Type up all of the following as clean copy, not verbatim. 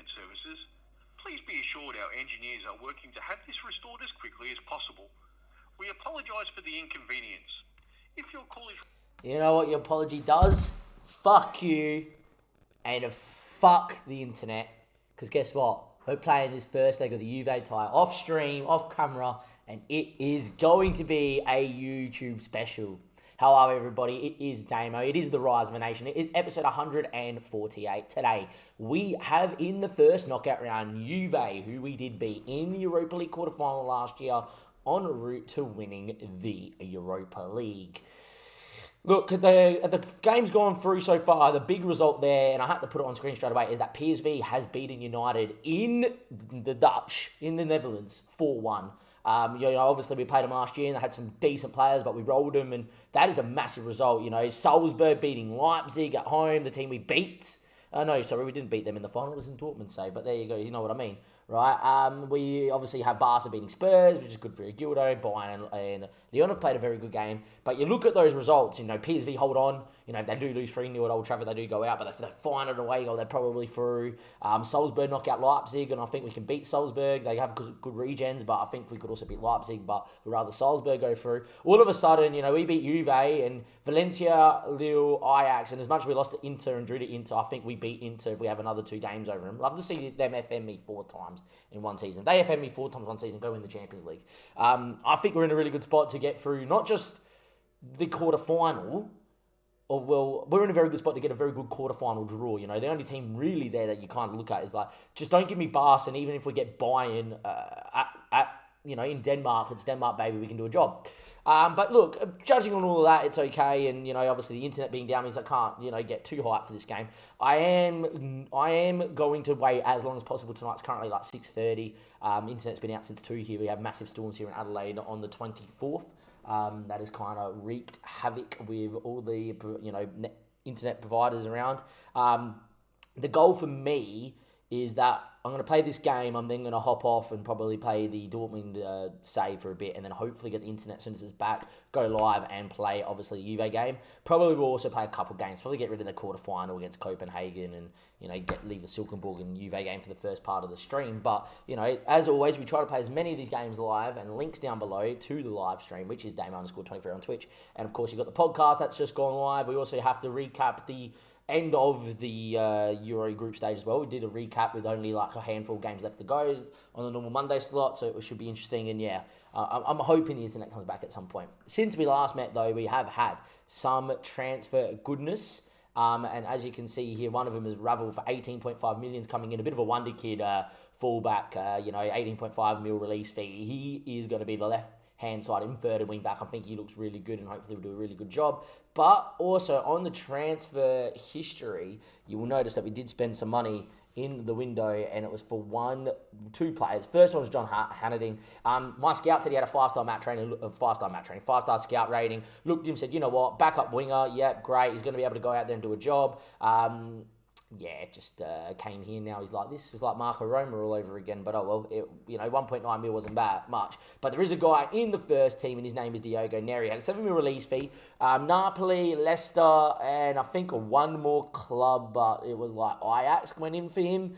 internet services, please be assured our engineers are working to have this restored as quickly as possible. We apologise for the inconvenience. If your call is... You know what your apology does? Fuck you and fuck the internet. Because guess what? We're playing this first leg of the Juve tie off stream, off camera, and it is going to be a YouTube special. Hello everybody, it is Damo, it is the Rise of a Nation, it is episode 148 today. We have in the first knockout round Juve, who we did beat in the Europa League quarterfinal last year, en route to winning the Europa League. Look, the game's gone through so far. The big result there, and I had to put it on screen straight away, is that PSV has beaten United in the Dutch, in the Netherlands, 4-1. Obviously we played them last year and they had some decent players, but we rolled them, and that is a massive result. Salzburg beating Leipzig at home, the team we beat. We didn't beat them in the final. It was in Dortmund's save, but there you go. You know what I mean, right? We obviously have Barca beating Spurs, which is good for Gildo. Bayern and Lyon have played a very good game. But you look at those results, PSV hold on. If they do lose 3-0 at Old Trafford, they do go out, but if they find an away goal, they're probably through. Salzburg knock out Leipzig, and I think we can beat Salzburg. They have good regens, but I think we could also beat Leipzig, but we'd rather Salzburg go through. All of a sudden, we beat Juve and Valencia, Lille, Ajax, and as much as we lost to Inter and drew to Inter, I think we beat Inter if we have another 2 games over them. Love to see them FM me 4 times in one season. They FM me 4 times one season, go win the Champions League. I think we're in a really good spot to get through not just the quarterfinal, we're in a very good spot to get a very good quarterfinal draw. The only team really there that you can't look at is just don't give me Barca, and even if we get Bayern in Denmark, it's Denmark, baby, we can do a job. But look, judging on all of that, it's okay, and obviously the internet being down means I can't get too hyped for this game. I am going to wait as long as possible tonight. It's currently 6:30. Internet's been out since 2 here. We have massive storms here in Adelaide on the 24th. That has kind of wreaked havoc with all the internet providers around. The goal for me is that I'm going to play this game. I'm then going to hop off and probably play the Dortmund save for a bit, and then hopefully get the internet as soon as it's back, go live and play, obviously, the Juve game. Probably will also play a couple games. Probably get rid of the quarterfinal against Copenhagen and, leave the Silkeborg and Juve game for the first part of the stream. But, as always, we try to play as many of these games live, and links down below to the live stream, which is Damo_23 on Twitch. And, of course, you've got the podcast that's just gone live. We also have to recap the end of the Euro group stage as well. We did a recap with only a handful of games left to go on the normal Monday slot, so it should be interesting. And I'm hoping the internet comes back at some point. Since we last met, though, we have had some transfer goodness. And as you can see here, one of them is Ravel for 18.5 million coming in. A bit of a wonder kid fullback, 18.5 mil release fee. He is going to be the left-hand side inverted wing back. I think he looks really good and hopefully will do a really good job. But also on the transfer history, you will notice that we did spend some money in the window, and it was for 2 players. First one was John Hannading. My scout said he had a 5-star scout rating. Looked at him, said, you know what, backup winger, yep, great. He's going to be able to go out there and do a job. Came here now. He's like, this is like Marco Roma all over again. But 1.9 mil wasn't bad much. But there is a guy in the first team, and his name is Diogo Neri. Had a 7 mil release fee. Napoli, Leicester, and I think one more club, but it was Ajax went in for him.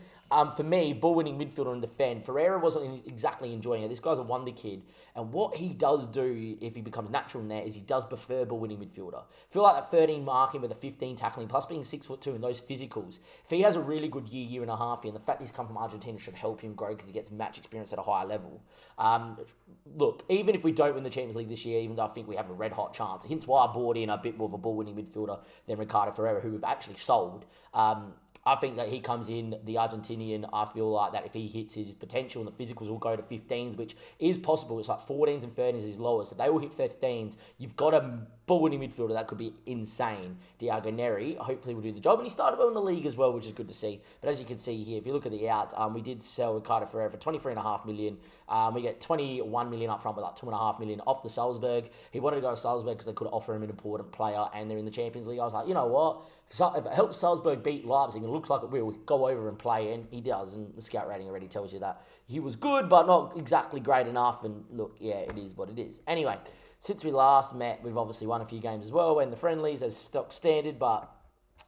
For me, ball-winning midfielder and defend. Ferreira wasn't exactly enjoying it. This guy's a wonder kid. And what he does do, if he becomes natural in there, is he does prefer ball-winning midfielder. I feel like that 13 marking with a 15 tackling, plus being 6'2" and those physicals. If he has a really good year and a half here, and the fact he's come from Argentina should help him grow because he gets match experience at a higher level. Look, even if we don't win the Champions League this year, even though I think we have a red-hot chance, hence why I bought in a bit more of a ball-winning midfielder than Ricardo Ferreira, who we've actually sold. I think that he comes in, the Argentinian, I feel like that if he hits his potential and the physicals will go to 15s, which is possible. It's 14s and 13s is his lowest. If they will hit 15s, you've got a ball-winning midfielder that could be insane. Diogo Neri, hopefully will do the job. And he started well in the league as well, which is good to see. But as you can see here, if you look at the outs, we did sell Ricardo Ferreira for 23.5 million. We get 21 million up front with 2.5 million off the Salzburg. He wanted to go to Salzburg because they could offer him an important player and they're in the Champions League. I was like, you know what? If it helps Salzburg beat Leipzig, and it looks like it will, go over and play, and he does, and the scout rating already tells you that he was good, but not exactly great enough, and look, yeah, it is what it is. Anyway, since we last met, we've obviously won a few games as well, and the friendlies as stock standard, but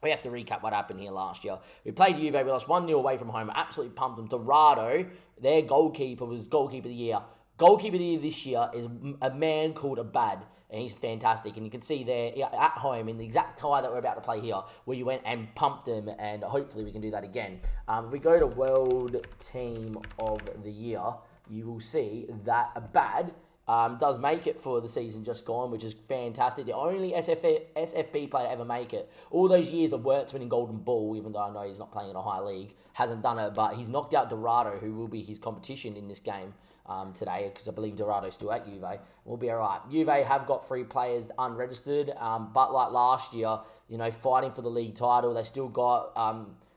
we have to recap what happened here last year. We played Juve, we lost 1-0 away from home, absolutely pumped them. Dorado, their goalkeeper, was goalkeeper of the year. Goalkeeper of the year this year is a man called Abad, and he's fantastic. And you can see there at home in the exact tie that we're about to play here, where you went and pumped them, and hopefully we can do that again. If we go to World Team of the Year, you will see that Abad does make it for the season just gone, which is fantastic. The only SFP player to ever make it. All those years of Wirtz winning Golden Ball, even though I know he's not playing in a high league, hasn't done it, but he's knocked out Dorado, who will be his competition in this game today, because I believe Dorado's still at Juve. We'll be all right. Juve have got 3 players unregistered, but like last year, fighting for the league title, they still got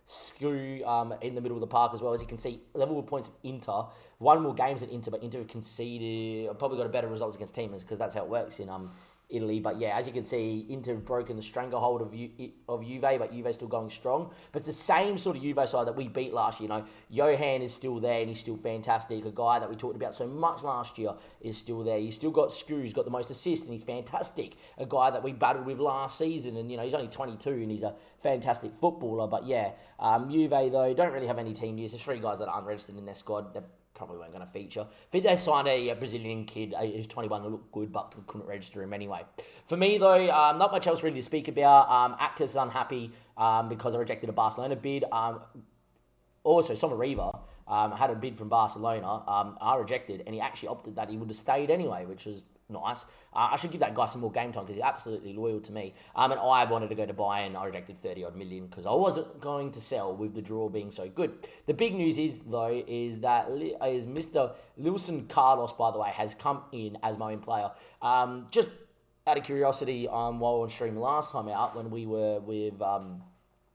Sku in the middle of the park as well. As you can see, level of points of Inter. Won more games at Inter, but Inter have conceded, probably got a better results against teams, because that's how it works in Italy. But yeah, as you can see, Inter have broken the stranglehold of Juve, but Juve's still going strong. But it's the same sort of Juve side that we beat last year. Johan is still there, and he's still fantastic. A guy that we talked about so much last year is still there. You still got Sku, who's got the most assists, and he's fantastic. A guy that we battled with last season, and he's only 22, and he's a fantastic footballer. But yeah, Juve though don't really have any team news. There's 3 guys that are unregistered in their squad. They're probably weren't going to feature. I think they signed a Brazilian kid who's 21 that looked good, but couldn't register him anyway. For me, though, not much else really to speak about. Atka's unhappy because I rejected a Barcelona bid. Also, Somariva had a bid from Barcelona. I rejected, and he actually opted that he would have stayed anyway, which was nice. I should give that guy some more game time because he's absolutely loyal to me. And I wanted to go to Bayern. I rejected 30-odd million because I wasn't going to sell with the draw being so good. The big news is, though, is that Mr. Lilson Carlos, by the way, has come in as my own player. Just out of curiosity, while on stream last time out, when we were with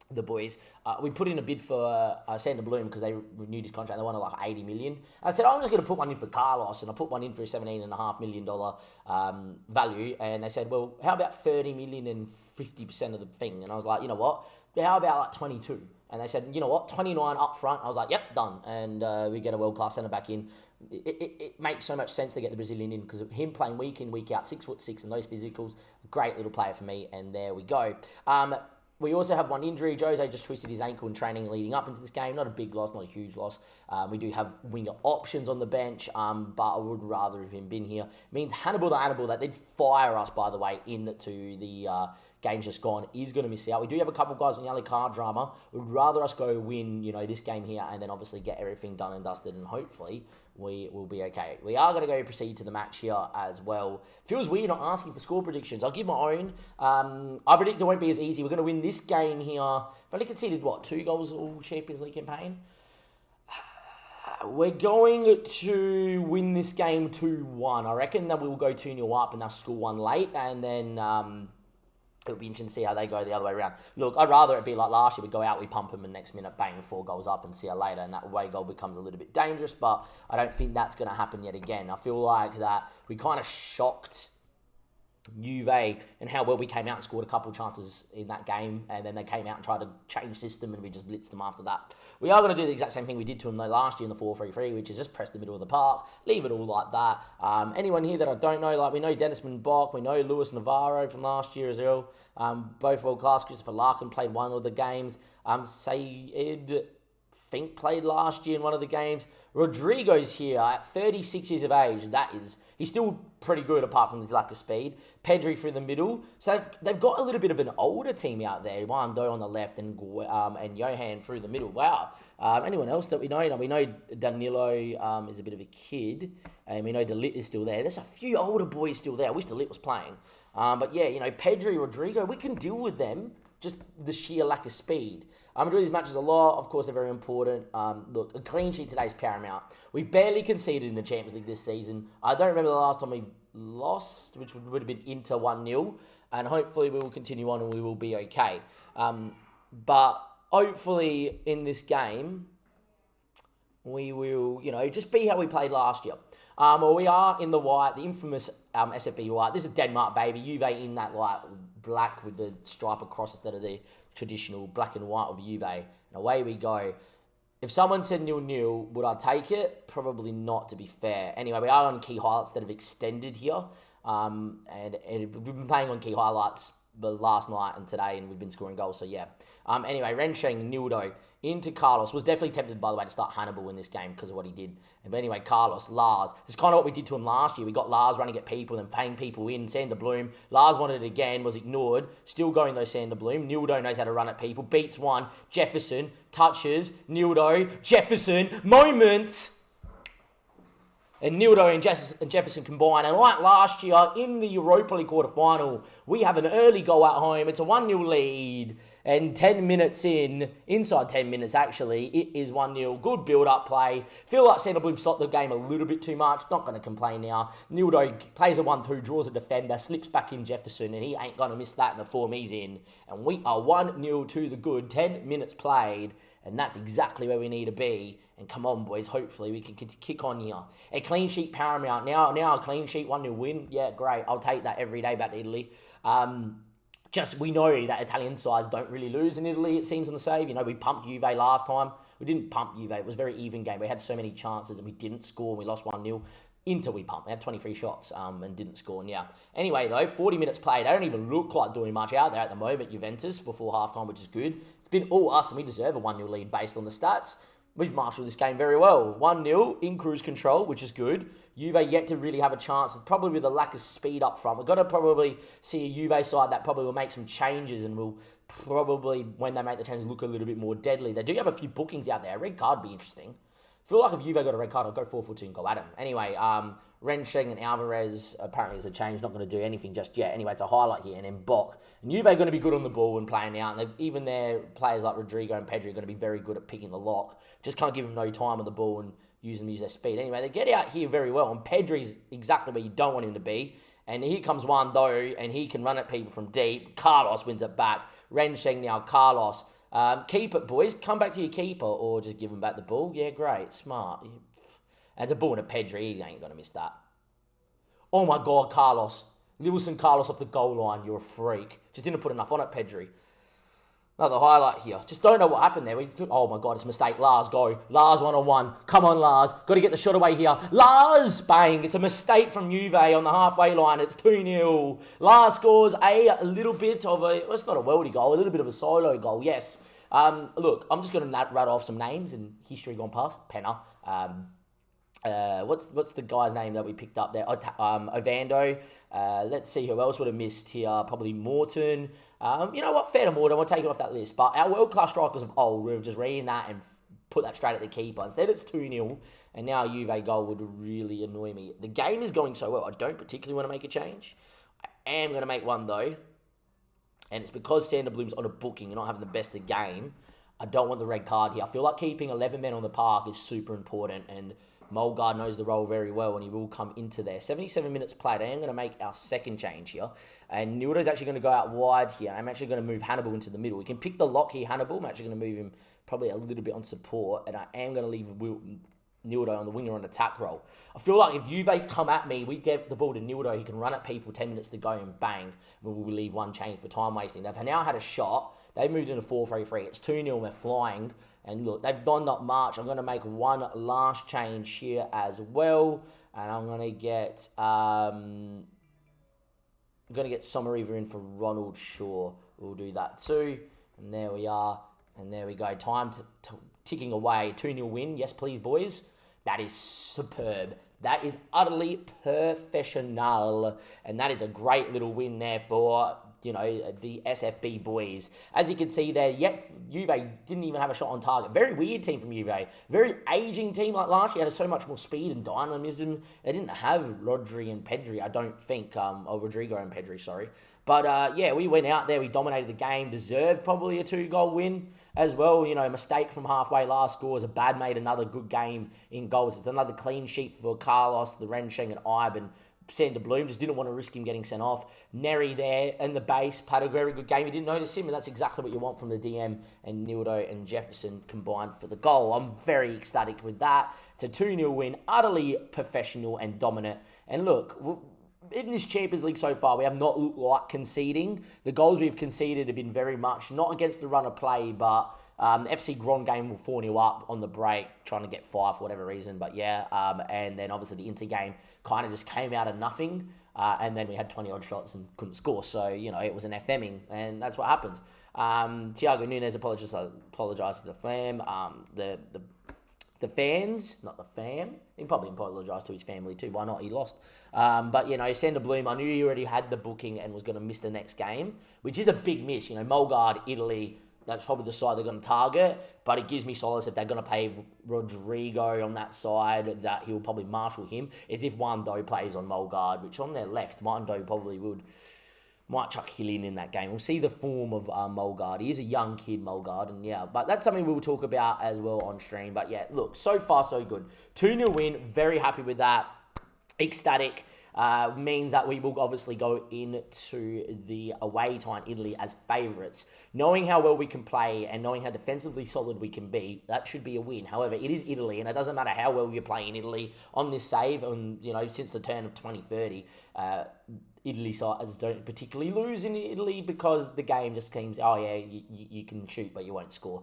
the boys, we put in a bid for Sander Bloom because they renewed his contract. They wanted like 80 million. I said, I'm just going to put one in for Carlos, and I put one in for a $17.5 million value. And they said, well, how about 30 million and 50% of the thing? And I was like, you know what? How about like 22? And they said, you know what? 29 up front. I was like, yep, done. And we get a world-class centre back in. It makes so much sense to get the Brazilian in because of him playing week in, week out, 6'6", and those physicals. Great little player for me. And there we go. We also have one injury. Jose just twisted his ankle in training leading up into this game. Not a big loss, not a huge loss. We do have winger options on the bench, but I would rather have him been here. Means Hannibal the Hannibal, that did fire us, by the way, into the games just gone, is going to miss out. We do have a couple of guys on the early card drama. We'd rather us go win, this game here and then obviously get everything done and dusted, and hopefully we will be okay. We are going to go proceed to the match here as well. Feels weird not asking for score predictions. I'll give my own. I predict it won't be as easy. We're going to win this game here. I've only conceded, 2 goals all Champions League campaign? We're going to win this game 2-1. I reckon that we'll go 2-0 up and they'll score one late, and then it'll be interesting to see how they go the other way around. Look, I'd rather it be like last year. We go out, we pump them, and next minute, bang, 4 goals up and see how later. And that away goal becomes a little bit dangerous, but I don't think that's going to happen yet again. I feel like that we kind of shocked Juve and how well we came out and scored a couple of chances in that game, and then they came out and tried to change system, and we just blitzed them after that. We are going to do the exact same thing we did to them though last year in the 4-3-3, which is just press the middle of the park, leave it all like that. Anyone here that I don't know, like we know Dennis Bock, we know Luis Navarro from last year as well, both world class. Christopher Larkin played one of the games. Sayed Fink played last year in one of the games. Rodrigo's here at 36 years of age. He's still pretty good apart from his lack of speed. Pedri through the middle. So they've got a little bit of an older team out there. Wando on the left and Johan through the middle. Wow. Anyone else that we know? We know Danilo is a bit of a kid. And we know DeLitt is still there. There's a few older boys still there. I wish DeLitt was playing. But yeah, Pedri, Rodrigo, we can deal with them. Just the sheer lack of speed. I'm enjoying these matches a lot. Of course, they're very important. Look, a clean sheet today is paramount. We've barely conceded in the Champions League this season. I don't remember the last time we've lost, which would have been Inter 1-0. And hopefully we will continue on and we will be okay. But hopefully in this game, we will, just be how we played last year. Well, we are in the white, the infamous SFB white. This is Denmark, baby. Juve in that black with the stripe across instead of the traditional black and white of Juve. And away we go. If someone said 0-0, would I take it? Probably not, to be fair. Anyway, we are on key highlights that have extended here. And we've been playing on key highlights the last night and today, and we've been scoring goals. So yeah. Anyway, Rensheng, Nildo into Carlos. Was definitely tempted, by the way, to start Hannibal in this game because of what he did. But anyway, Carlos, Lars. This is kind of what we did to him last year. We got Lars running at people and paying people in. Sander Bloom. Lars wanted it again, was ignored. Still going though, Sander Bloom. Nildo knows how to run at people. Beats one. Jefferson. Touches. Nildo. Jefferson. Moments. And Nildo and Jefferson combine. And like last year, in the Europa League quarter-final, we have an early goal at home. It's a 1-0 lead. And 10 minutes inside 10 minutes actually, it is 1-0. Good build-up play. Feel like Sander Bloom stopped the game a little bit too much. Not going to complain now. Nildo plays a 1-2, draws a defender, slips back in Jefferson, and he ain't going to miss that in the form he's in. And we are 1-0 to the good. 10 minutes played. And that's exactly where we need to be. And come on, boys, hopefully we can kick on here. A clean sheet paramount. Now a clean sheet, 1-0 win. Yeah, great. I'll take that every day back to Italy. We know that Italian sides don't really lose in Italy, it seems, on the save. You know, we pumped Juve last time. We didn't pump Juve. It was a very even game. We had so many chances and we didn't score and we lost 1-0. Inter we pumped. We had 23 shots and didn't score. And yeah. Anyway, though, 40 minutes played. They don't even look like doing much out there at the moment, Juventus, before halftime, which is good. It's been all us and we deserve a 1-0 lead based on the stats. We've marshaled this game very well. 1-0 in cruise control, which is good. Juve yet to really have a chance, probably with a lack of speed up front. We've got to probably see a Juve side that probably will make some changes and will probably, when they make the changes, look a little bit more deadly. They do have a few bookings out there. A red card would be interesting. Feel like if Juve got a red card, I'd go 4-4-2 and go at him. Anyway, Rensheng and Alvarez apparently is a change, not going to do anything just yet. Anyway, it's a highlight here. And then Bok. And Juve are going to be good on the ball and playing out. And even their players like Rodrigo and Pedri are going to be very good at picking the lock. Just can't give them no time on the ball and use their speed. Anyway, they get out here very well. And Pedri's exactly where you don't want him to be. And here comes one, though, and he can run at people from deep. Carlos wins it back. Rensheng now, Carlos. Keep it, boys. Come back to your keeper or just give him back the ball. Yeah, great. Smart. As a ball and a Pedri, he ain't going to miss that. Oh, my God, Carlos. Lewison Carlos off the goal line. You're a freak. Just didn't put enough on it, Pedri. Another highlight here. Just don't know what happened there. Oh, my God, it's a mistake. Lars, go. Lars, one-on-one. Come on, Lars. Got to get the shot away here. Lars, bang. It's a mistake from Juve on the halfway line. It's 2-0. Lars scores a little bit of a... Well, it's not a worldy goal. A little bit of a solo goal, yes. Look, I'm just going to rattle off some names in history gone past. Penna. What's the guy's name that we picked up there? Ovando. Let's see who else would have missed here. Probably Morton. You know what? Fair to Morton. We'll take it off that list. But our world-class strikers of old would have just read that and put that straight at the keeper. Instead, it's 2-0. And now a Juve goal would really annoy me. The game is going so well. I don't particularly want to make a change. I am going to make one, though. And it's because Sander Bloom's on a booking and not having the best of game. I don't want the red card here. I feel like keeping 11 men on the park is super important. And Mulgard knows the role very well and he will come into there. 77 minutes played. I am going to make our second change here. And Nildo's actually going to go out wide here. I'm actually going to move Hannibal into the middle. We can pick the lock here, Hannibal. I'm actually going to move him probably a little bit on support. And I am going to leave Nildo on the winger on attack role. I feel like if Juve come at me, we get the ball to Nildo. He can run at people 10 minutes to go and bang. We will leave one change for time wasting. They've now had a shot. They've moved into 4-3-3. It's 2-0 and we're flying. And look, they've done not much. I'm going to make one last change here as well. And I'm going to get Somariva in for Ronald Shaw. We'll do that too. And there we are. And there we go. Time to ticking away. 2-0 win. Yes, please, boys. That is superb. That is utterly professional. And that is a great little win there for... the SFB boys. As you can see there, yet Juve didn't even have a shot on target. Very weird team from Juve. Very aging team like last year. Had so much more speed and dynamism. They didn't have Rodri and Pedri, I don't think. Or Rodrigo and Pedri, sorry. But yeah, we went out there. We dominated the game. Deserved probably a 2-goal win as well. A mistake from halfway last scores. A bad made another good game in goals. It's another clean sheet for Carlos, the Rensheng and Ivan. Sander Bloom just didn't want to risk him getting sent off. Neri there in the base, had a very good game. You didn't notice him, and that's exactly what you want from the DM. And Nildo and Jefferson combined for the goal. I'm very ecstatic with that. It's a 2-0 win, utterly professional and dominant. And look, in this Champions League so far, we have not looked like conceding. The goals we've conceded have been very much not against the run of play, but... FC Gron game will 4-0 up on the break, trying to get 5 for whatever reason. But yeah, and then obviously the Inter game kind of just came out of nothing. and then we had 20 odd shots and couldn't score. So it was an FMing, and that's what happens. Thiago Nunes apologised to the fam. The fans, not the fam. He probably apologised to his family too. Why not? He lost. But Sander Bloom, I knew he already had the booking and was going to miss the next game, which is a big miss. Mulgard, Italy. That's probably the side they're going to target, but it gives me solace if they're going to play Rodrigo on that side, that he'll probably marshal him. As if Wando plays on Mulgard, which on their left, Wando probably might chuck Hill in that game. We'll see the form of Mulgard. He is a young kid, Mulgard, and but that's something we'll talk about as well on stream. But yeah, look, so far so good. 2-0 win, very happy with that. Ecstatic. Means that we will obviously go into the away tie in Italy as favourites. Knowing how well we can play and knowing how defensively solid we can be, that should be a win. However, it is Italy, and it doesn't matter how well you play in Italy on this save. And since the turn of 2030, Italy sides don't particularly lose in Italy because the game just seems, you can shoot but you won't score.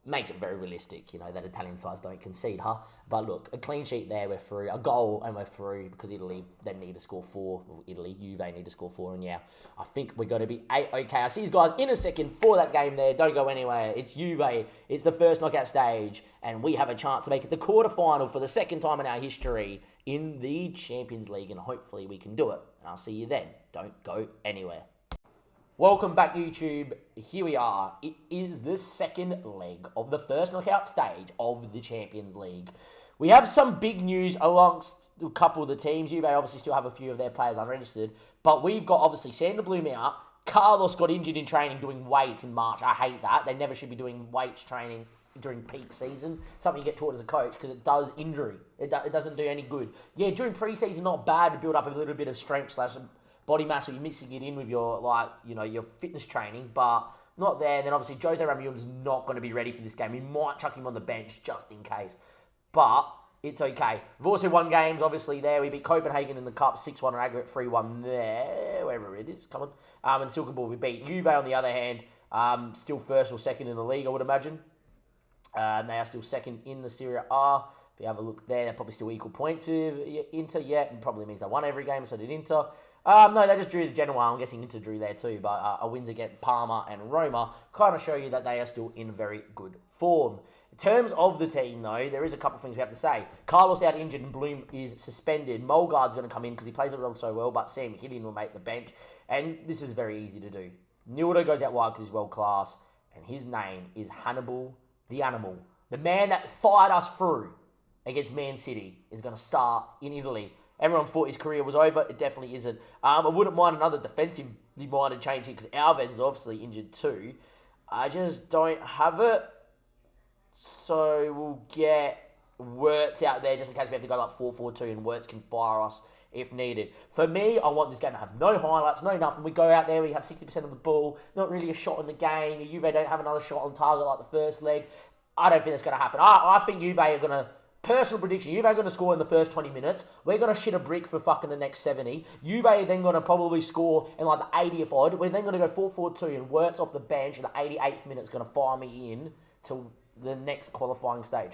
Makes it very realistic, that Italian sides don't concede, huh? But look, a clean sheet there, we're through. A goal, and we're through, because Italy then need to score 4. Well, Juve need to score 4, and I think we're going to be 8. Okay, I'll see you guys in a second for that game there. Don't go anywhere. It's Juve. It's the first knockout stage, and we have a chance to make it the quarterfinal for the second time in our history in the Champions League, and hopefully we can do it. And I'll see you then. Don't go anywhere. Welcome back, YouTube. Here we are. It is the second leg of the first knockout stage of the Champions League. We have some big news amongst a couple of the teams. Juve obviously still have a few of their players unregistered, but we've got obviously Sander Bloom out. Carlos got injured in training doing weights in March. I hate that. They never should be doing weights training during peak season. Something you get taught as a coach because it does injury. It doesn't do any good. Yeah, during pre-season, not bad to build up a little bit of strength / body mass, or you're mixing it in with your your fitness training, but not there. And then obviously Jose Ramillon's not going to be ready for this game. We might chuck him on the bench just in case, but it's okay. We've also won games, obviously there. We beat Copenhagen in the Cup 6-1 or aggregate 3-1 there, wherever it is. Come on. And Silkeborg we beat. Juve on the other hand, still first or second in the league, I would imagine. They are still second in the Serie A. If you have a look there, they're probably still equal points with Inter yet, and probably means they won every game, so did Inter. No, they just drew the Genoa. I'm guessing Inter drew there too, but a wins against Parma and Roma kind of show you that they are still in very good form. In terms of the team, though, there is a couple of things we have to say. Carlos out injured and Bloom is suspended. Mulgard's going to come in because he plays it so well, but Sam Hiddin will make the bench, and this is very easy to do. Nildo goes out wide because he's world class, and his name is Hannibal the Animal. The man that fired us through against Man City is going to start in Italy. Everyone thought his career was over. It definitely isn't. I wouldn't mind another defensively minded change here because Alves is obviously injured too. I just don't have it. So we'll get Wirtz out there just in case we have to go like 4-4-2 and Wirtz can fire us if needed. For me, I want this game to have no highlights, no nothing. We go out there, we have 60% of the ball, not really a shot in the game. Juve don't have another shot on target like the first leg. I don't think that's going to happen. I think Juve are going to... Personal prediction, Juve are going to score in the first 20 minutes. We're going to shit a brick for fucking the next 70. Juve are then going to probably score in like the 80th odd. We're then going to go 4-4-2 and Wirtz off the bench in the 88th minute is going to fire me in to the next qualifying stage.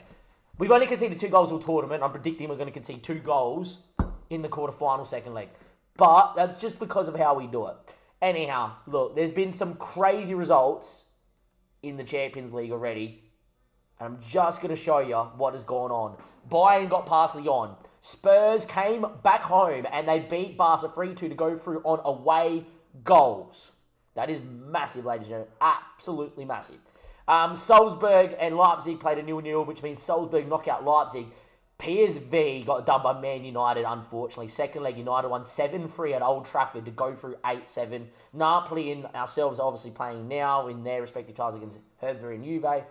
We've only conceded 2 goals all tournament. I'm predicting we're going to concede 2 goals in the quarterfinal second leg. But that's just because of how we do it. Anyhow, look, there's been some crazy results in the Champions League already. And I'm just going to show you what has gone on. Bayern got past Lyon. Spurs came back home and they beat Barca 3-2 to go through on away goals. That is massive, ladies and gentlemen. Absolutely massive. Salzburg and Leipzig played a 0-0, which means Salzburg knocked out Leipzig. PSV got done by Man United, unfortunately. Second leg, United won 7-3 at Old Trafford to go through 8-7. Napoli and ourselves are obviously playing now in their respective ties against Hertha and Juve.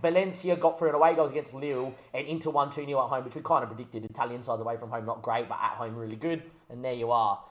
Valencia got through an away goals against Lille and Inter won 2-0 at home, which we kind of predicted. Italian sides away from home, not great, but at home really good. And there you are.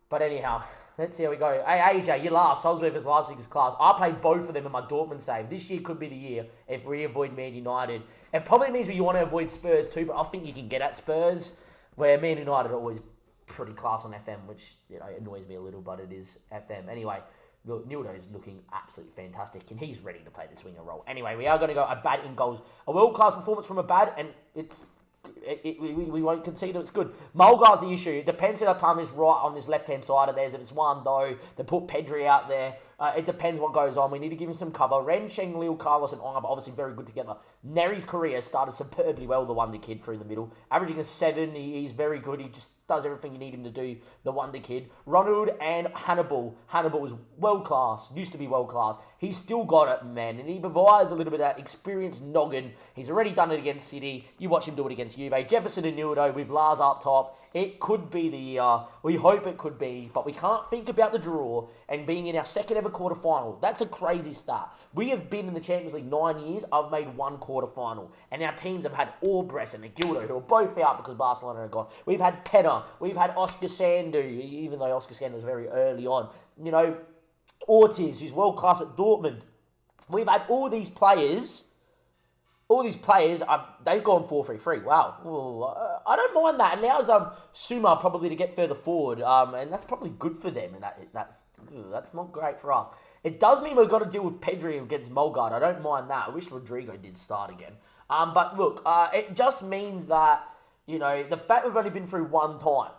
But anyhow, let's see how we go. Hey, AJ, you laugh. Salzburg versus Leipzig is class. I played both of them in my Dortmund save. This year could be the year if we avoid Man United. It probably means you want to avoid Spurs too, but I think you can get at Spurs, where Man United are always pretty class on FM, which annoys me a little, but it is FM. Anyway, look, Nildo is looking absolutely fantastic, and he's ready to play the swinger role. Anyway, we are going to go Abad in goals. A world-class performance from Abad, and it's we won't concede that it's good. Mulgar's the issue. It depends if they play this right on this left-hand side of theirs. If it's one, though, they put Pedri out there. It depends what goes on. We need to give him some cover. Ren, Sheng, Liu, Carlos, and Ong are obviously very good together. Neri's career started superbly well, the wonder kid through the middle. Averaging a 7, he's very good. He just does everything you need him to do, the wonder kid. Ronald and Hannibal. Hannibal is world-class, used to be world-class. He's still got it, man, and he provides a little bit of that experienced noggin. He's already done it against City. You watch him do it against Juve. Jefferson and Nildo with Lars up top. It could be the year. We hope it could be, but we can't think about the draw and being in our second ever quarterfinal. That's a crazy start. We have been in the Champions League 9 years. I've made one quarterfinal, and our teams have had Orbres and Agildo, who are both out because Barcelona are gone. We've had Pena. We've had Oscar Sandu, even though Oscar Sandu was very early on. You know, Ortiz, who's world class at Dortmund. We've had all these players. They've gone 4-3-3. Wow. Ooh, I don't mind that. And now Suma probably to get further forward, and that's probably good for them. And that's not great for us. It does mean we've got to deal with Pedri against Mulgard. I don't mind that. I wish Rodrigo did start again. But look, it just means that, you know, the fact we've only been through one time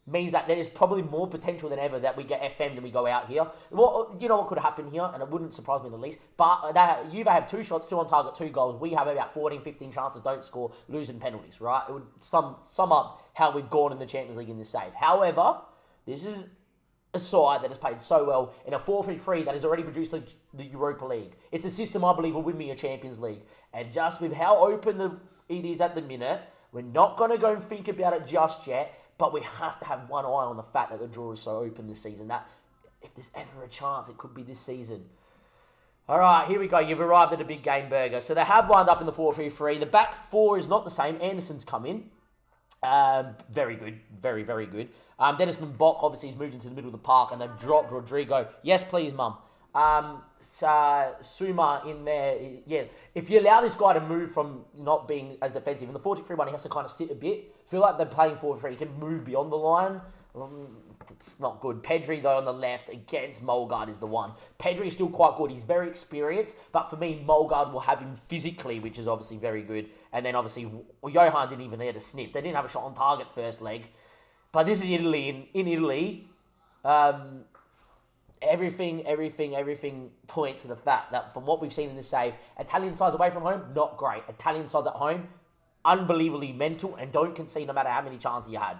means that there's probably more potential than ever that we get FM and we go out here. Well, you know what could happen here, and it wouldn't surprise me in the least, but Juve have 2 shots, 2 on target, 2 goals. We have about 14, 15 chances, don't score, losing penalties, right? It would sum up how we've gone in the Champions League in this save. However, this is a side that has played so well in a 4-3-3 that has already produced the Europa League. It's a system I believe will win me a Champions League. And just with how open it is at the minute, we're not going to go and think about it just yet. But we have to have one eye on the fact that the draw is so open this season that if there's ever a chance, it could be this season. All right, here we go. You've arrived at a big game, Burger. So they have lined up in the 4-3-3. The back 4 is not the same. Anderson's come in. Very good. Very, very good. Dennis Mbok obviously has moved into the middle of the park and they've dropped Rodrigo. Yes, please, Mum. Suma in there. Yeah, if you allow this guy to move from not being as defensive, in the 4-3-1 he has to kind of sit a bit. Feel like they're playing 4-3. He can move beyond the line. It's not good. Pedri, though, on the left against Mulgard is the one. Pedri is still quite good. He's very experienced. But for me, Mulgard will have him physically, which is obviously very good. And then, obviously, Johan didn't even need a sniff. They didn't have a shot on target first leg. But this is Italy. In Italy, everything points to the fact that from what we've seen in this save, Italian sides away from home, not great. Italian sides at home, unbelievably mental and don't concede no matter how many chances you had.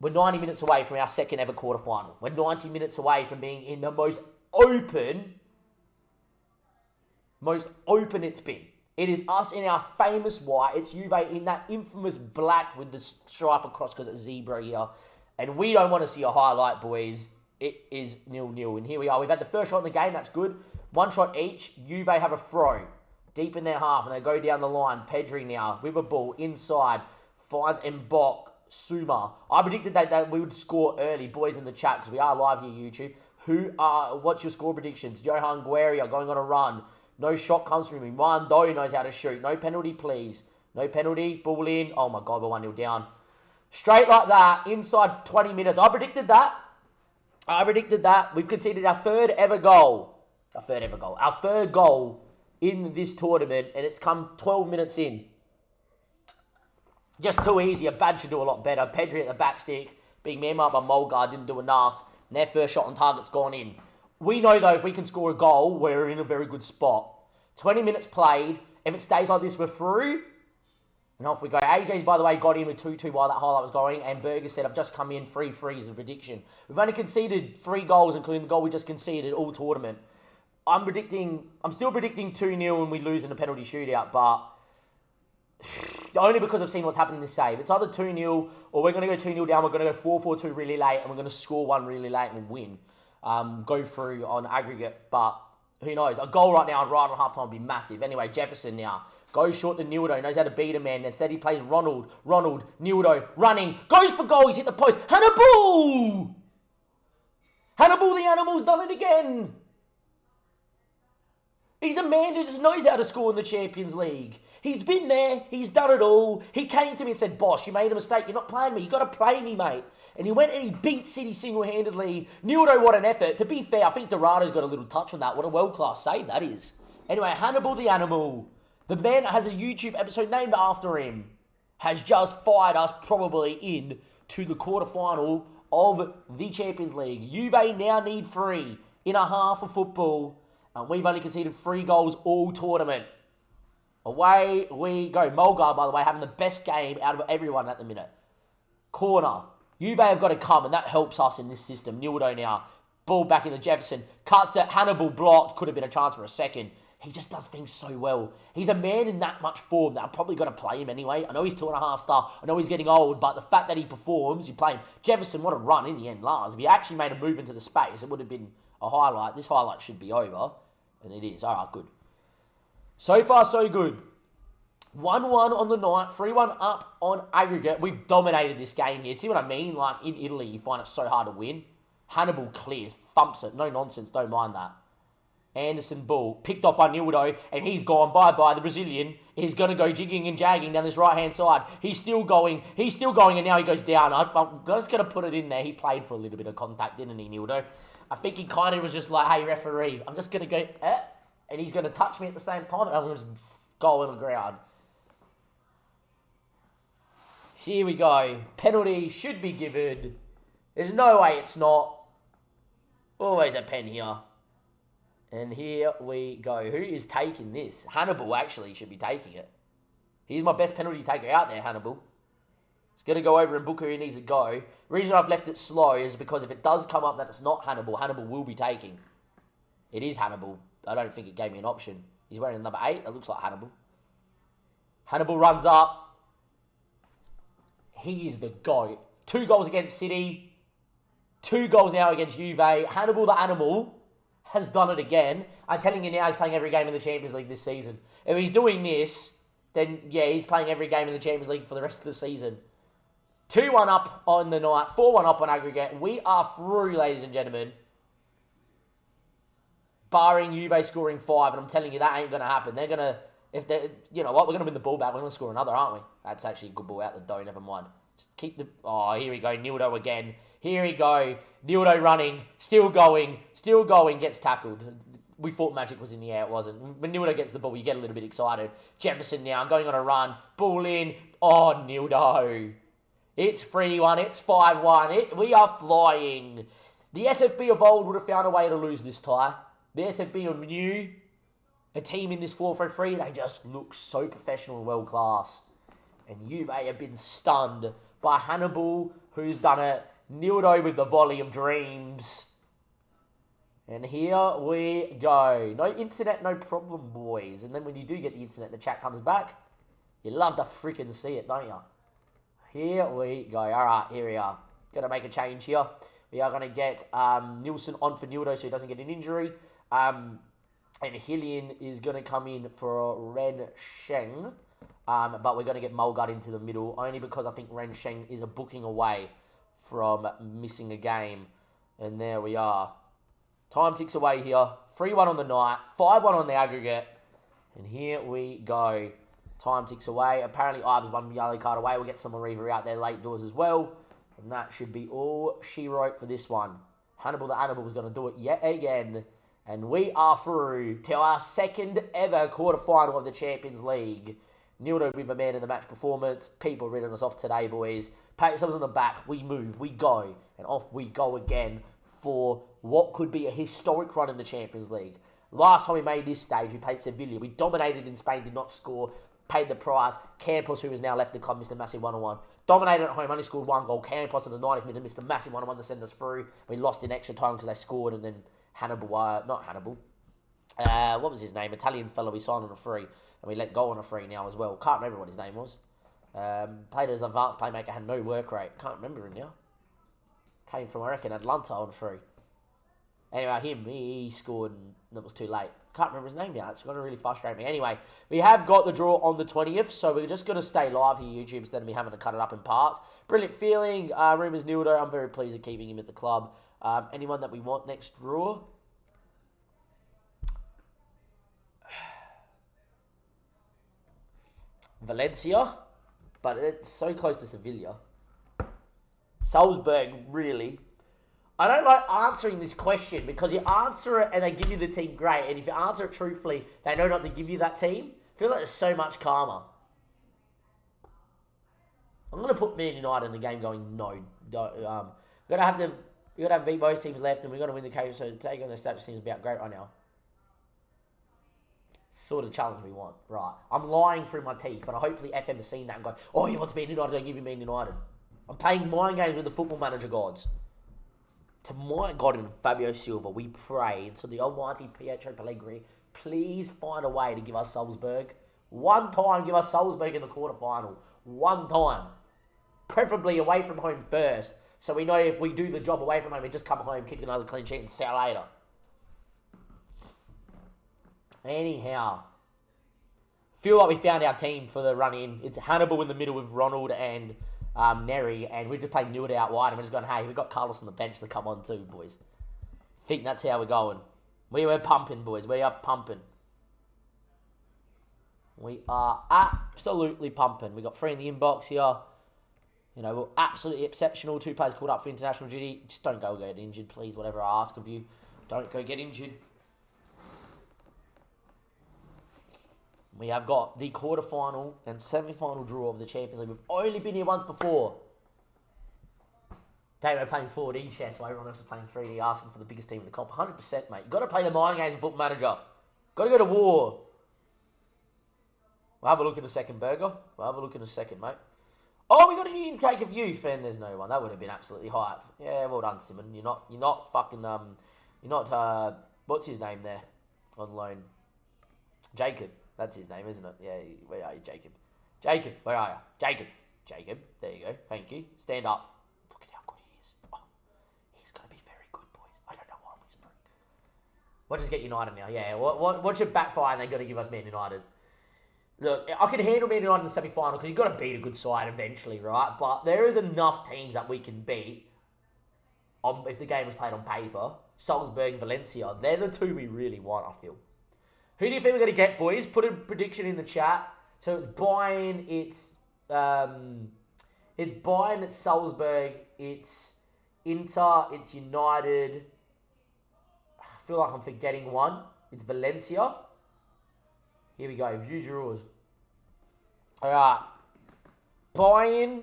We're 90 minutes away from our second ever quarterfinal. We're 90 minutes away from being in the most open it's been. It is us in our famous white. It's Juve in that infamous black with the stripe across because it's zebra here. And we don't want to see a highlight, boys. It is 0-0. And here we are. We've had the first shot in the game. That's good. 1 shot each. Juve have a throw deep in their half. And they go down the line. Pedri now with a ball inside. Finds Mbok. Suma. I predicted that we would score early. Boys in the chat, because we are live here, YouTube. What's your score predictions? Johan Guerra going on a run. No shot comes from him. Wando knows how to shoot. No penalty, please. No penalty. Ball in. Oh my God, we're 1-0 down. Straight like that. Inside 20 minutes. I predicted that. We've conceded our third goal in this tournament, and it's come 12 minutes in. Just too easy. A bad should do a lot better. Pedri at the back stick, being man-marked by Mulgard, didn't do enough. And their first shot on target's gone in. We know, though, if we can score a goal, we're in a very good spot. 20 minutes played. If it stays like this, we're through. And off we go. AJ's, by the way, got in with 2-2 while that highlight was going. And Berger said, I've just come in 3-3 as a prediction. We've only conceded 3 goals, including the goal we just conceded all tournament. I'm still predicting 2-0 and we lose in a penalty shootout, but only because I've seen what's happened in this save. It's either 2-0 or we're going to go 2-0 down, we're going to go 4-4-2 really late, and we're going to score 1 really late and win. Go through on aggregate, but who knows? A goal right now, right on half-time would be massive. Anyway, Jefferson now. Goes short to Nildo, knows how to beat a man. Instead he plays Ronald, Nildo, running. Goes for goal, he's hit the post. Hannibal the Animal's done it again. He's a man who just knows how to score in the Champions League. He's been there. He's done it all. He came to me and said, Boss, you made a mistake. You're not playing me. You got to play me, mate. And he went and he beat City single-handedly. Nildo, what an effort. To be fair, I think Dorado's got a little touch on that. What a world-class save that is. Anyway, Hannibal the Animal. The man that has a YouTube episode named after him has just fired us probably in to the quarterfinal of the Champions League. Juve now need 3 in a half of football, and we've only conceded 3 goals all tournament. Away we go. Mulgar, by the way, having the best game out of everyone at the minute. Corner. Juve have got to come, and that helps us in this system. Nildo now. Ball back into Jefferson. Cuts it. Hannibal blocked. Could have been a chance for a second. He just does things so well. He's a man in that much form that I'm probably going to play him anyway. I know he's 2.5 star. I know he's getting old, but the fact that he performs, you play him. Jefferson, what a run in the end, Lars. If he actually made a move into the space, it would have been a highlight. This highlight should be over, and it is. All right, good. So far, so good. 1-1 on the night, 3-1 up on aggregate. We've dominated this game here. See what I mean? Like, in Italy, you find it so hard to win. Hannibal clears, thumps it. No nonsense, don't mind that. Anderson ball, picked off by Nildo, and he's gone bye-bye. The Brazilian is going to go jigging and jagging down this right-hand side. He's still going, and now he goes down. I'm just going to put it in there. He played for a little bit of contact, didn't he, Nildo? I think he kind of was just like, hey, referee, I'm just going to go, and he's going to touch me at the same time, and I'm going to just go on the ground. Here we go. Penalty should be given. There's no way it's not. Always a pen here. And here we go. Who is taking this? Hannibal actually should be taking it. He's my best penalty taker out there, Hannibal. He's going to go over and book who he needs to go. The reason I've left it slow is because if it does come up that it's not Hannibal, Hannibal will be taking. It is Hannibal. I don't think it gave me an option. He's wearing number 8. That looks like Hannibal. Hannibal runs up. He is the GOAT. 2 goals against City. 2 goals now against Juve. Hannibal the Animal has done it again. I'm telling you now, he's playing every game in the Champions League this season. If he's doing this, then yeah, he's playing every game in the Champions League for the rest of the season. 2-1 up on the night. 4-1 up on aggregate. We are through, ladies and gentlemen. Barring Juve scoring 5, and I'm telling you, that ain't going to happen. They're going to... If they, you know what, we're going to win the ball back. We're going to score another, aren't we? That's actually a good ball out the door. Never mind. Just keep the... Oh, here we go. Nildo again. Here we go. Nildo running. Still going. Still going. Gets tackled. We thought magic was in the air. It wasn't. When Nildo gets the ball, you get a little bit excited. Jefferson now going on a run. Ball in. Oh, Nildo. It's 3-1. It's 5-1. We are flying. The SFB of old would have found a way to lose this tie. The SFB of new... A team in this 4-3-3, they just look so professional and world class. And Juve have been stunned by Hannibal, who's done it. Nildo with the volley of dreams. And here we go. No internet, no problem, boys. And then when you do get the internet, the chat comes back. You love to freaking see it, don't you? Here we go. All right, here we are. Going to make a change here. We are going to get Nielsen on for Nildo so he doesn't get an injury. And Hillian is going to come in for Ren Sheng. But we're going to get Mulgard into the middle. Only because I think Ren Sheng is a booking away from missing a game. And there we are. Time ticks away here. 3-1 on the night. 5-1 on the aggregate. And here we go. Time ticks away. Apparently Ives 1 yellow card away. We'll get some Mariva out there late doors as well. And that should be all she wrote for this one. Hannibal the Animal was going to do it yet again. And we are through to our second ever quarterfinal of the Champions League. Nildo with a man in the match performance. People written us off today, boys. Pat yourselves on the back. We move. We go. And off we go again for what could be a historic run in the Champions League. Last time we made this stage, we played Sevilla. We dominated in Spain, did not score. Paid the price. Campos, who has now left the club, missed a massive 1-1. Dominated at home, only scored 1 goal. Campos in the 90th minute missed a massive 1-1 to send us through. We lost in extra time because they scored, and then Hannibal, not Hannibal. What was his name? Italian fellow we signed on a free. And we let go on a free now as well. Can't remember what his name was. Played as advanced playmaker, had no work rate. Can't remember him now. Came from, I reckon, Atlanta on free. Anyway, him, he scored and that was too late. Can't remember his name now. It's going to really frustrate me. Anyway, we have got the draw on the 20th, so we're just going to stay live here, YouTube, instead of me having to cut it up in parts. Brilliant feeling. Rumours Nildo, I'm very pleased at keeping him at the club. Anyone that we want next draw? Valencia, but it's so close to Sevilla. Salzburg, really. I don't like answering this question because you answer it and they give you the team great, and if you answer it truthfully, they know not to give you that team. feel like there's so much karma. I'm going to put Man United in the game going, no. Don't, we're going to have to... We've got to beat both teams left, and we've got to win the cage, so taking on the stats seems about great right now. Sort of challenge we want. Right. I'm lying through my teeth, but hopefully FM has seen that and gone, oh, he wants Man United, don't give him Man United. I'm playing mind games with the football manager gods. To my God and Fabio Silva, we pray until the almighty Pietro Pellegrini, please find a way to give us Salzburg. One time, give us Salzburg in the quarterfinal. One time. Preferably away from home first. So we know if we do the job away from home, we just come home, kick another clean sheet, and see you later. Anyhow. Feel like we found our team for the run-in. It's Hannibal in the middle with Ronald and Neri, and we just played Newt out wide, and we're just going, hey, we got Carlos on the bench to come on too, boys. Think that's how we're going. We were pumping, boys. We are pumping. We are absolutely pumping. We got 3 in the inbox here. You know, we're absolutely exceptional. 2 players called up for international duty. Just don't go get injured, please. Whatever I ask of you. Don't go get injured. We have got the quarterfinal and semi-final draw of the Champions League. We've only been here once before. Today we're playing 4D chess while everyone else is playing 3D, asking for the biggest team in the comp. 100%, mate. You've got to play the mind games of Football Manager. Got to go to war. We'll have a look in a second, Burger. We'll have a look in a second, mate. Oh, we got a new intake of youth, and there's no one. That would have been absolutely hype. Yeah, well done, Simon. You're not fucking, what's his name there on loan? Jacob. That's his name, isn't it? Yeah, where are you, Jacob? Jacob, where are you? Jacob, there you go. Thank you. Stand up. Look at how good he is. Oh, he's going to be very good, boys. I don't know why I'm whispering. We'll just get United now. Yeah, what should backfire and they've got to give us Man United? Look, I can handle Man United in the semi-final because you've got to beat a good side eventually, right? But there is enough teams that we can beat if the game was played on paper. Salzburg and Valencia. They're the 2 we really want, I feel. Who do you think we're going to get, boys? Put a prediction in the chat. So it's Bayern, it's Bayern, it's Salzburg, it's Inter, it's United. I feel like I'm forgetting one. It's Valencia. Here we go, view draws. Alright. Bayern,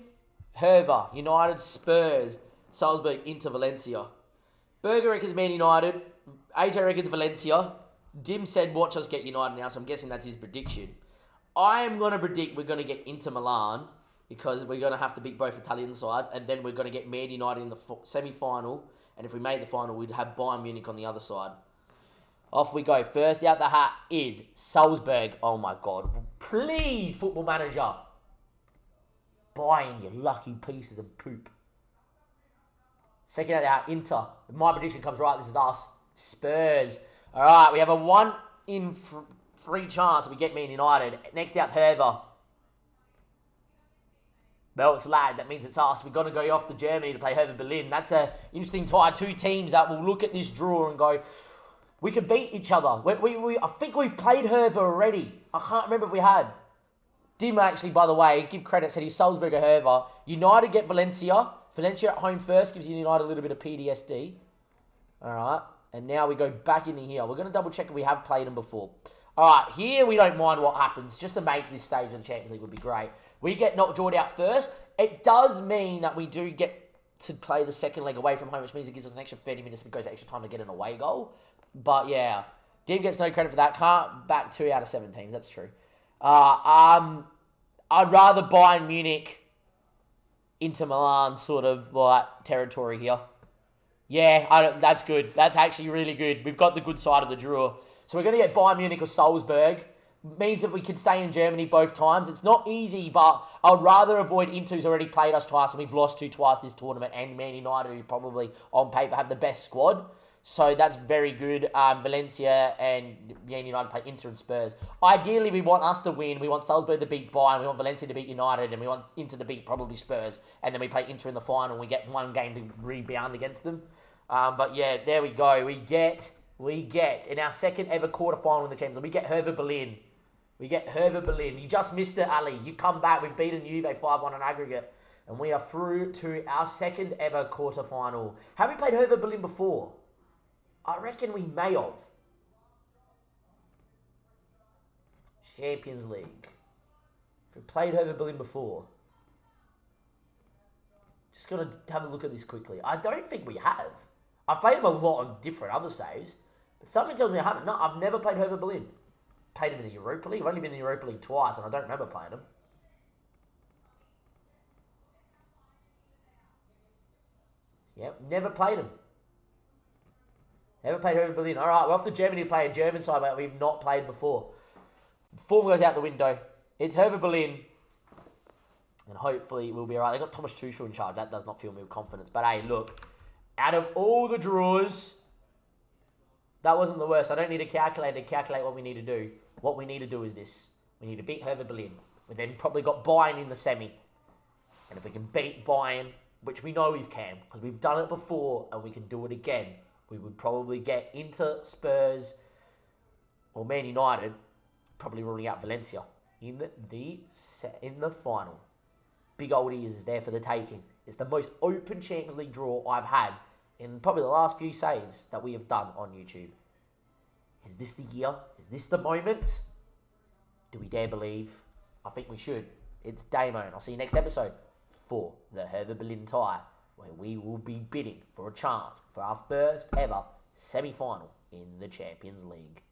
Hertha, United, Spurs, Salzburg, Inter, Valencia. Berger reckons Man United. AJ reckons Valencia. Dim said watch us get United now, so I'm guessing that's his prediction. I am going to predict we're going to get Inter Milan because we're going to have to beat both Italian sides, and then we're going to get Man United in the semi-final, and if we made the final, we'd have Bayern Munich on the other side. Off we go. First out the hat is Salzburg. Oh my God. Please, Football Manager. Bayern, you lucky pieces of poop. Second out the hat, Inter. If my prediction comes right, this is us. Spurs. Alright, we have a 1 in 3 chance we get Man United. Next out's Hertha. Well, it's lag. That means it's us. We've got to go off to Germany to play Hertha Berlin. That's an interesting tie. 2 teams that will look at this draw and go, we can beat each other. I think we've played Hertha already. I can't remember if we had. Dim actually, by the way, give credit, said he's Salzburg or Hertha. United get Valencia. Valencia at home first gives United a little bit of PTSD. Alright. And now we go back into here. We're going to double check if we have played them before. Alright, here we don't mind what happens. Just to make this stage of the Champions League would be great. We get not drawn out first. It does mean that we do get to play the second leg away from home, which means it gives us an extra 30 minutes and goes extra time to get an away goal. But yeah, Dim gets no credit for that. Can't back 2 out of 7 teams. That's true. I'd rather Bayern Munich, Inter Milan sort of like territory here. Yeah, that's good. That's actually really good. We've got the good side of the draw. So we're going to get Bayern Munich or Salzburg. Means that we can stay in Germany both times. It's not easy, but I'd rather avoid Inter, who's already played us twice, and we've lost to twice this tournament, and Man United, who probably on paper have the best squad. So that's very good. Valencia and Man United play Inter and Spurs. Ideally, we want us to win. We want Salzburg to beat Bayern. We want Valencia to beat United. And we want Inter to beat probably Spurs. And then we play Inter in the final. And we get 1 game to rebound against them. But yeah, there we go. We get in our second ever quarterfinal in the Champions League, we get Hertha Berlin. You just missed it, Ali. You come back. We've beaten Juve 5-1 on aggregate. And we are through to our second ever quarterfinal. Have we played Hertha Berlin before? I reckon we may have. Champions League. If we played Hertha Berlin before. Just got to have a look at this quickly. I don't think we have. I've played them a lot on different other saves. But something tells me I haven't. No, I've never played Hertha Berlin. Played them in the Europa League. I've only been in the Europa League twice, and I don't remember playing them. Yep, never played them. Never played Hertha Berlin. All right, we're off to Germany to play a German side that we've not played before. Form goes out the window. It's Hertha Berlin. And hopefully we'll be all right. They got Thomas Tuchel in charge. That does not fill me with confidence. But hey, look. Out of all the draws, that wasn't the worst. I don't need a calculator to calculate what we need to do. What we need to do is this. We need to beat Hertha Berlin. We then probably got Bayern in the semi. And if we can beat Bayern, which we know we can, because we've done it before and we can do it again, we would probably get into Spurs or Man United, probably ruling out Valencia in the final. Big oldie is there for the taking. It's the most open Champions League draw I've had in probably the last few saves that we have done on YouTube. Is this the year? Is this the moment? Do we dare believe? I think we should. It's Damo, and I'll see you next episode for the Hertha Berlin tie, where we will be bidding for a chance for our first ever semi-final in the Champions League.